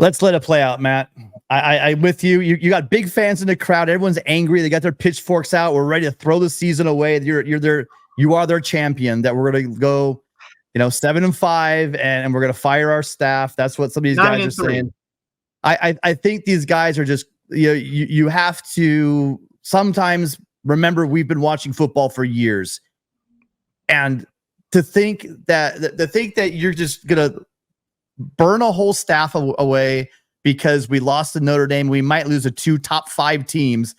Let's let it play out, Matt. I with you. You got big fans in the crowd. Everyone's angry. They got their pitchforks out. We're ready to throw the season away. You are their champion. That we're going to go, 7-5, and we're going to fire our staff. That's what some of these guys are saying. I think these guys are just you have to sometimes remember we've been watching football for years, and to think that you're just going to burn a whole staff away because we lost to Notre Dame. We might lose to 2 top 5 teams.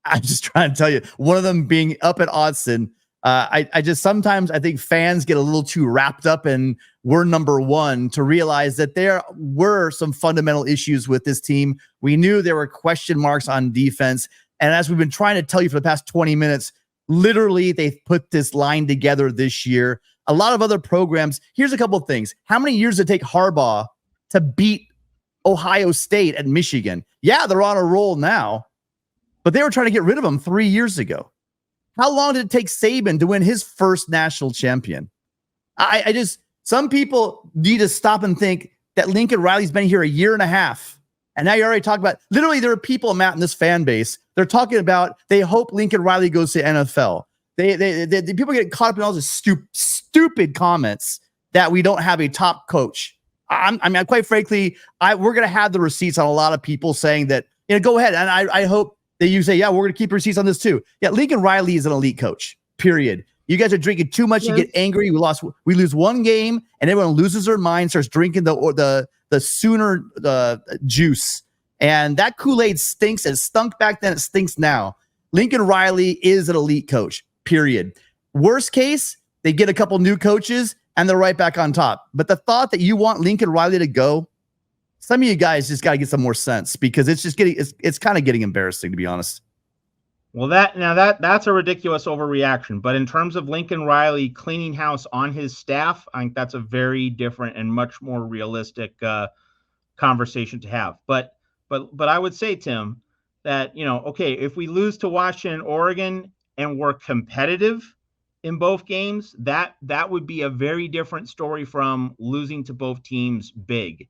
I'm just trying to tell you, one of them being up at Autzen. I just sometimes I think fans get a little too wrapped up in we're number one to realize that there were some fundamental issues with this team. We knew there were question marks on defense. And as we've been trying to tell you for the past 20 minutes, literally they've put this line together this year. A lot of other programs. Here's a couple of things. How many years did it take Harbaugh to beat Ohio State and Michigan? Yeah, they're on a roll now, but they were trying to get rid of them 3 years ago. How long did it take Saban to win his first national champion? Some people need to stop and think that Lincoln Riley's been here a year and a half. And now you already talked about, literally there are people, Matt, in this fan base. They're talking about, they hope Lincoln Riley goes to NFL. The people get caught up in all this stupid comments that we don't have a top coach. Quite frankly, we're going to have the receipts on a lot of people saying that, go ahead. And I hope that you say, yeah, we're going to keep receipts on this too. Yeah, Lincoln Riley is an elite coach, period. You guys are drinking too much. Yes. You get angry. We lose one game and everyone loses their mind, starts drinking the Sooner juice. And that Kool-Aid stinks. It stunk back then. It stinks now. Lincoln Riley is an elite coach. Period. Worst case, they get a couple new coaches and they're right back on top. But the thought that you want Lincoln Riley to go, some of you guys just got to get some more sense because it's kind of getting embarrassing, to be honest. Well, that's a ridiculous overreaction. But in terms of Lincoln Riley cleaning house on his staff, I think that's a very different and much more realistic conversation to have. But I would say, Tim, that okay, if we lose to Washington, Oregon, and we're competitive in both games, that would be a very different story from losing to both teams big.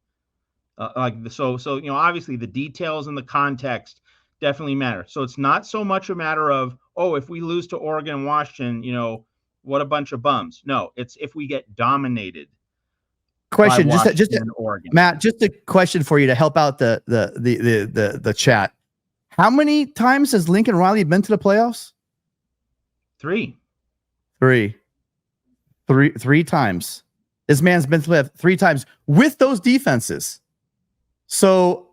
So obviously the details and the context definitely matter. So it's not so much a matter of, if we lose to Oregon and Washington, what a bunch of bums. No, it's if we get dominated. Question, just Oregon. Matt, just a question for you to help out the chat. How many times has Lincoln Riley been to the playoffs? 3 times. This man's been to the 3 times with those defenses. So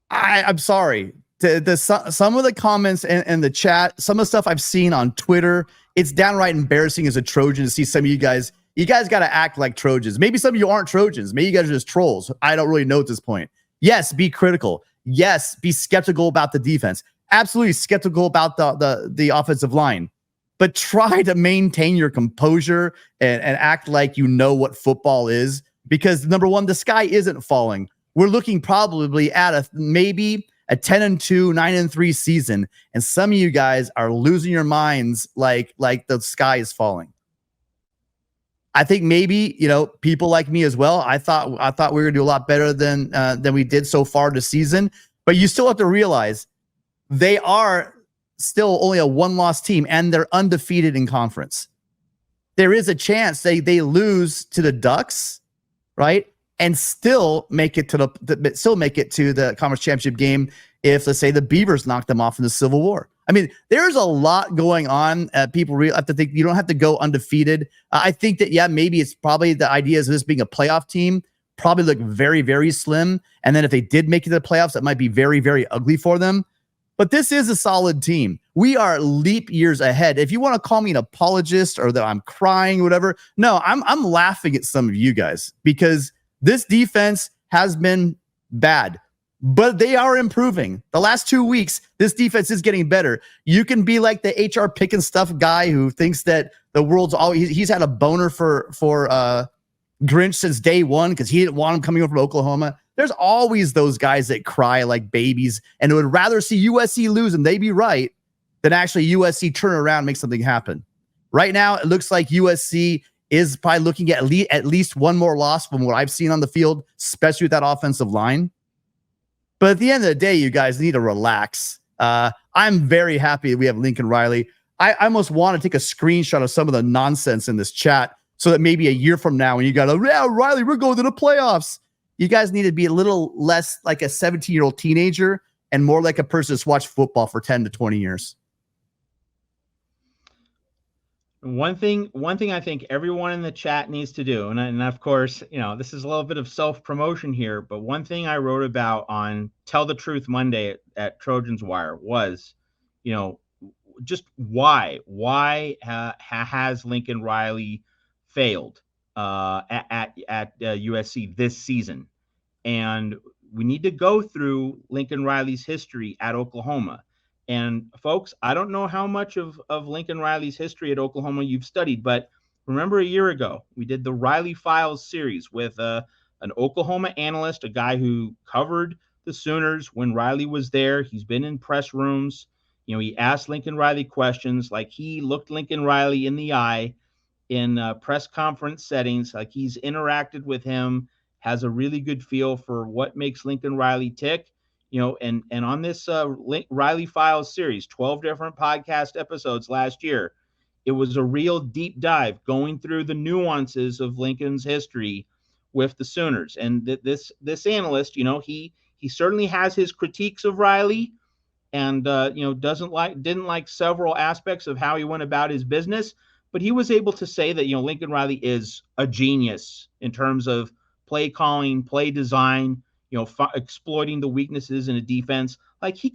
I'm sorry. Some of the comments and the chat, some of the stuff I've seen on Twitter, it's downright embarrassing as a Trojan to see some of you guys. You guys got to act like Trojans. Maybe some of you aren't Trojans. Maybe you guys are just trolls. I don't really know at this point. Yes, be critical. Yes, be skeptical about the defense. Absolutely skeptical about the offensive line. But try to maintain your composure and act like you know what football is. Because, number one, the sky isn't falling. We're looking probably at maybe a 10-2, 9-3 season. And some of you guys are losing your minds like the sky is falling. I think maybe, people like me as well. I thought we were going to do a lot better than we did so far this season. But you still have to realize they are still only a 1-loss team, and they're undefeated in conference. There is a chance they lose to the Ducks, right, and still make it to the conference championship game if, let's say, the Beavers knock them off in the Civil War. I mean, there's a lot going on. People really have to think you don't have to go undefeated. I think that, maybe it's probably the idea of this being a playoff team probably look very, very slim. And then if they did make it to the playoffs, that might be very, very ugly for them. But this is a solid team. We are leap years ahead. If you want to call me an apologist or that I'm crying or whatever, no, I'm laughing at some of you guys because this defense has been bad, but they are improving. The last 2 weeks, this defense is getting better. You can be like the HR pick and stuff guy who thinks that the world's always, he's had a boner for Grinch since day one because he didn't want him coming over from Oklahoma. There's always those guys that cry like babies and would rather see USC lose and they be right than actually USC turn around and make something happen. Right now, it looks like USC is probably looking at least one more loss from what I've seen on the field, especially with that offensive line. But at the end of the day, you guys need to relax. I'm very happy we have Lincoln Riley. I almost want to take a screenshot of some of the nonsense in this chat so that maybe a year from now, when you got Riley, we're going to the playoffs. You guys need to be a little less like a 17-year-old teenager and more like a person that's watched football for 10 to 20 years. One thing I think everyone in the chat needs to do, and of course, this is a little bit of self-promotion here, but one thing I wrote about on Tell the Truth Monday at Trojans Wire was, just why has Lincoln Riley failed at USC this season? And we need to go through Lincoln Riley's history at Oklahoma. And folks, I don't know how much of Lincoln Riley's history at Oklahoma you've studied, but remember a year ago, we did the Riley Files series with an Oklahoma analyst, a guy who covered the Sooners when Riley was there. He's been in press rooms. He asked Lincoln Riley questions, like he looked Lincoln Riley in the eye in press conference settings, like he's interacted with him, has a really good feel for what makes Lincoln Riley tick. And on this Riley Files series, 12 different podcast episodes last year, it was a real deep dive going through the nuances of Lincoln's history with the Sooners. And this analyst, he certainly has his critiques of Riley, and didn't like several aspects of how he went about his business, but he was able to say that Lincoln Riley is a genius in terms of play calling, play design, exploiting the weaknesses in a defense. Like he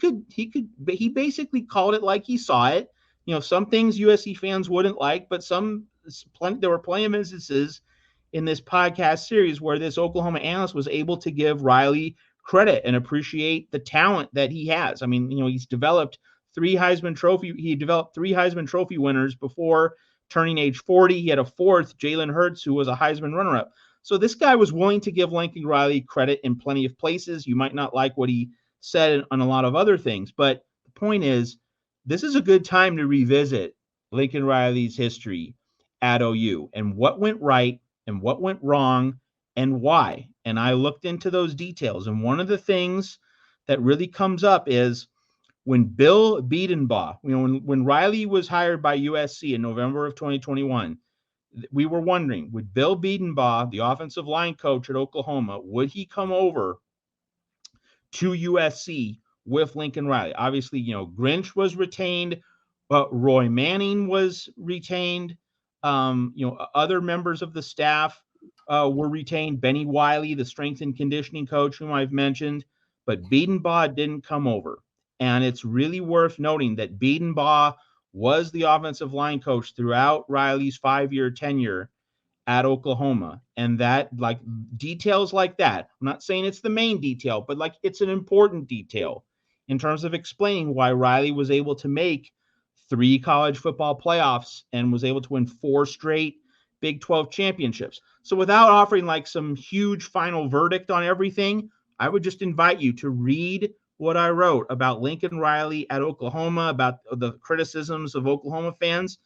basically called it like he saw it. Some things USC fans wouldn't like, but there were plenty of instances in this podcast series where this Oklahoma analyst was able to give Riley credit and appreciate the talent that he has. I mean, he's developed three Heisman Trophy winners before turning age 40. He had a fourth, Jalen Hurts, who was a Heisman runner-up. So this guy was willing to give Lincoln Riley credit in plenty of places. You might not like what he said on a lot of other things, but the point is, this is a good time to revisit Lincoln Riley's history at OU and what went right and what went wrong and why. And I looked into those details. And one of the things that really comes up is when Bill Biedenbaugh, when Riley was hired by USC in November of 2021, we were wondering, would Bill Biedenbaugh, the offensive line coach at Oklahoma, would he come over to USC with Lincoln Riley? Obviously, Grinch was retained, but Roy Manning was retained. Other members of the staff were retained. Benny Wiley, the strength and conditioning coach, whom I've mentioned, but Biedenbaugh didn't come over. And it's really worth noting that Biedenbaugh was the offensive line coach throughout Riley's 5-year tenure at Oklahoma. And that, like, details like that, I'm not saying it's the main detail, but like it's an important detail in terms of explaining why Riley was able to make 3 college football playoffs and was able to win 4 straight Big 12 championships. So without offering like some huge final verdict on everything, I would just invite you to read what I wrote about Lincoln Riley at Oklahoma, about the criticisms of Oklahoma fans.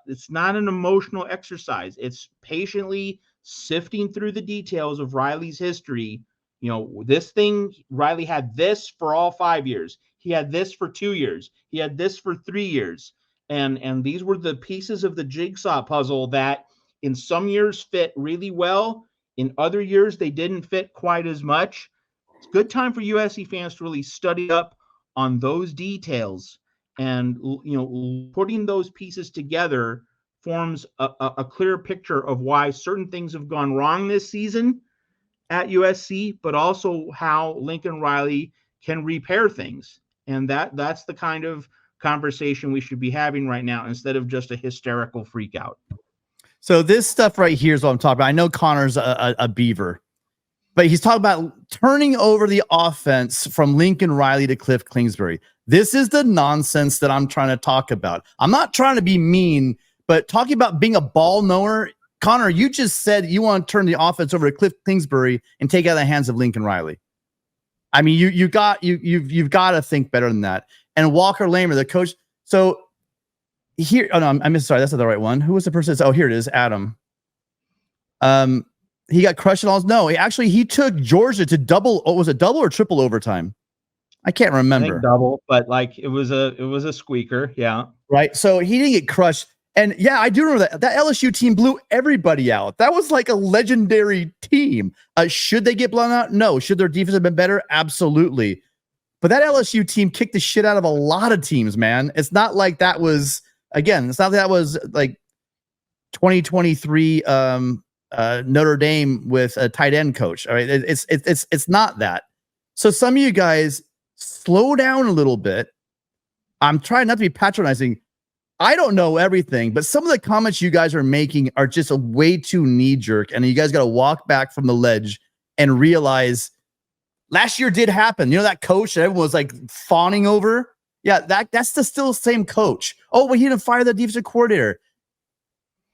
It's not an emotional exercise. It's patiently sifting through the details of Riley's history. This thing, Riley had this for all 5 years. He had this for 2 years. He had this for 3 years. And these were the pieces of the jigsaw puzzle that in some years fit really well. In other years, they didn't fit quite as much. It's a good time for USC fans to really study up on those details, and putting those pieces together forms a clear picture of why certain things have gone wrong this season at USC, but also how Lincoln Riley can repair things. And that's the kind of conversation we should be having right now, instead of just a hysterical freak out. So this stuff right here is what I'm talking about. I know Connor's a beaver, but he's talking about turning over the offense from Lincoln Riley to Cliff Kingsbury. This is the nonsense that I'm trying to talk about. I'm not trying to be mean, but talking about being a ball knower, Connor, you just said you want to turn the offense over to Cliff Kingsbury and take it out of the hands of Lincoln Riley. I mean, you've got to think better than that. And Walker Lamer, the coach. So here, oh no, sorry, that's not the right one. Who was the person? Oh, here it is, Adam. He got crushed in all. No, he took Georgia to double. Oh, was it double or triple overtime? I can't remember. I think double, but like it was a squeaker. Yeah. Right. So he didn't get crushed. And yeah, I do remember that LSU team blew everybody out. That was like a legendary team. Should they get blown out? No. Should their defense have been better? Absolutely. But that LSU team kicked the shit out of a lot of teams, man. It's not like that was, again, it's not that was like 2023 Notre Dame with a tight end coach. All right. It's not that. So some of you guys slow down a little bit. I'm trying not to be patronizing. I don't know everything, but some of the comments you guys are making are just a way too knee-jerk, and you guys got to walk back from the ledge and realize last year did happen. You know that coach that everyone was like fawning over? Yeah, that's the still same coach. Oh, well, he didn't fire the defensive coordinator.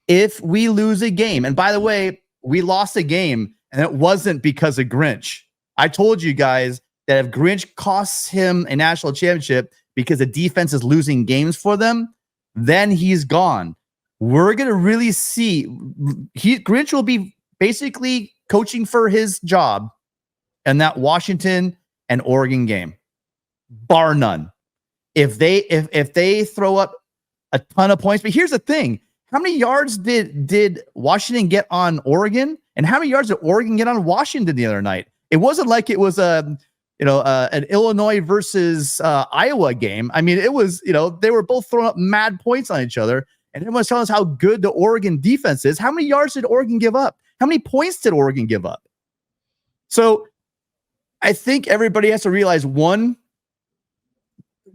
If we lose a game, and by the way, we lost a game, and it wasn't because of Grinch. I told you guys that if Grinch costs him a national championship because the defense is losing games for them, then he's gone. We're going to really see. Grinch will be basically coaching for his job in that Washington and Oregon game, bar none. If they throw up a ton of points, but here's the thing: how many yards did Washington get on Oregon, and how many yards did Oregon get on Washington the other night? It wasn't like it was an Illinois versus Iowa game. I mean, it was, they were both throwing up mad points on each other, and everyone's telling us how good the Oregon defense is. How many yards did Oregon give up? How many points did Oregon give up? So I think everybody has to realize, one,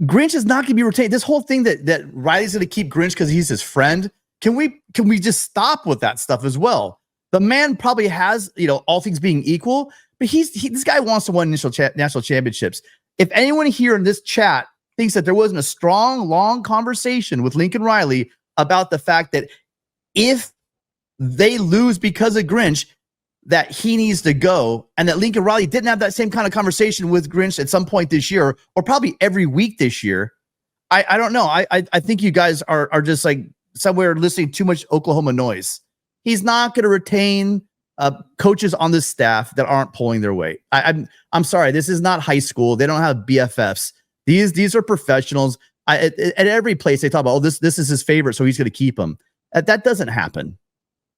Grinch is not going to be retained. This whole thing that Riley's going to keep Grinch because he's his friend. Can we just stop with that stuff as well? The man probably has, all things being equal, but this guy wants to win national championships. If anyone here in this chat thinks that there wasn't a strong, long conversation with Lincoln Riley about the fact that if they lose because of Grinch, that he needs to go, and that Lincoln Riley didn't have that same kind of conversation with Grinch at some point this year, or probably every week this year, I don't know. I think you guys are just like somewhere listening too much Oklahoma noise. He's not going to retain coaches on the staff that aren't pulling their weight. I'm sorry. This is not high school. They don't have BFFs. These are professionals. At every place they talk about, this is his favorite, so he's going to keep him. That doesn't happen.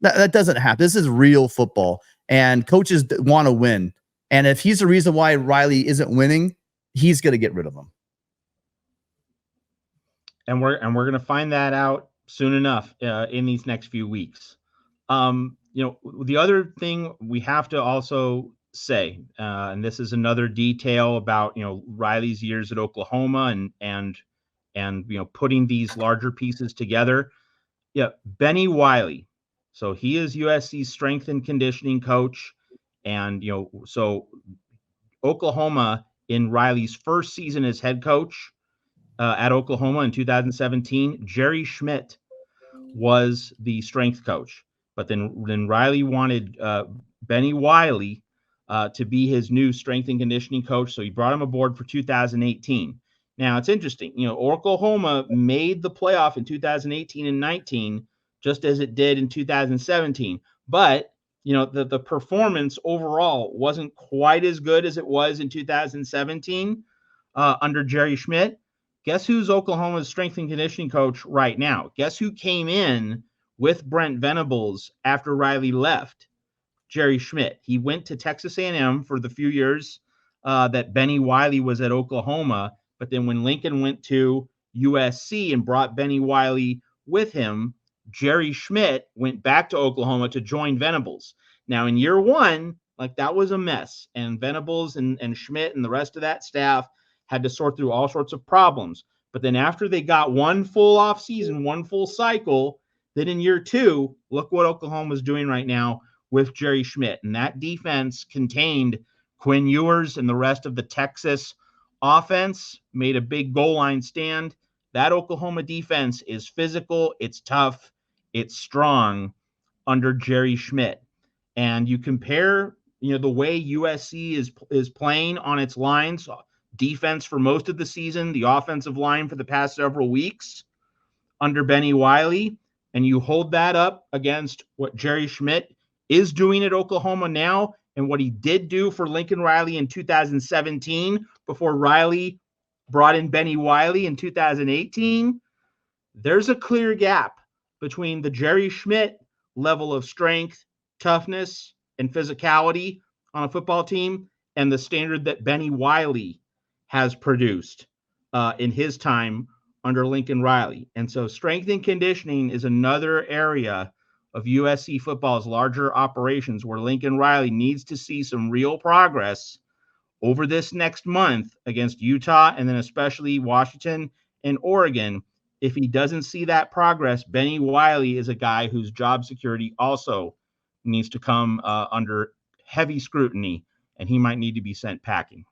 That doesn't happen. This is real football, and coaches want to win. And if he's the reason why Riley isn't winning, he's going to get rid of him. And we're going to find that out soon enough in these next few weeks. The other thing we have to also say, and this is another detail about, Riley's years at Oklahoma and putting these larger pieces together. Yeah. Benny Wiley. So he is USC's strength and conditioning coach. And, so Oklahoma in Riley's first season as head coach at Oklahoma in 2017, Jerry Schmidt was the strength coach. But then Riley wanted Benny Wiley to be his new strength and conditioning coach. So he brought him aboard for 2018. Now, it's interesting. Oklahoma made the playoff in 2018 and 19, just as it did in 2017. But, the performance overall wasn't quite as good as it was in 2017 under Jerry Schmidt. Guess who's Oklahoma's strength and conditioning coach right now? Guess who came in with Brent Venables after Riley left? Jerry Schmidt. He went to Texas A&M for the few years that Benny Wiley was at Oklahoma. But then when Lincoln went to USC and brought Benny Wiley with him, Jerry Schmidt went back to Oklahoma to join Venables. Now, in year one, that was a mess. And Venables and Schmidt and the rest of that staff had to sort through all sorts of problems. But then after they got one full off season, one full cycle, then in year two, look what Oklahoma's doing right now with Jerry Schmidt. And that defense contained Quinn Ewers and the rest of the Texas offense, made a big goal line stand. That Oklahoma defense is physical, it's tough, it's strong under Jerry Schmidt. And you compare, the way USC is playing on its lines, defense for most of the season, the offensive line for the past several weeks under Benny Wiley, and you hold that up against what Jerry Schmidt is doing at Oklahoma now and what he did do for Lincoln Riley in 2017 before Riley brought in Benny Wiley in 2018, there's a clear gap between the Jerry Schmidt level of strength, toughness, and physicality on a football team and the standard that Benny Wiley has produced in his time under Lincoln Riley. And so strength and conditioning is another area of USC football's larger operations where Lincoln Riley needs to see some real progress over this next month against Utah and then especially Washington and Oregon. If he doesn't see that progress, Benny Wiley is a guy whose job security also needs to come under heavy scrutiny, and he might need to be sent packing.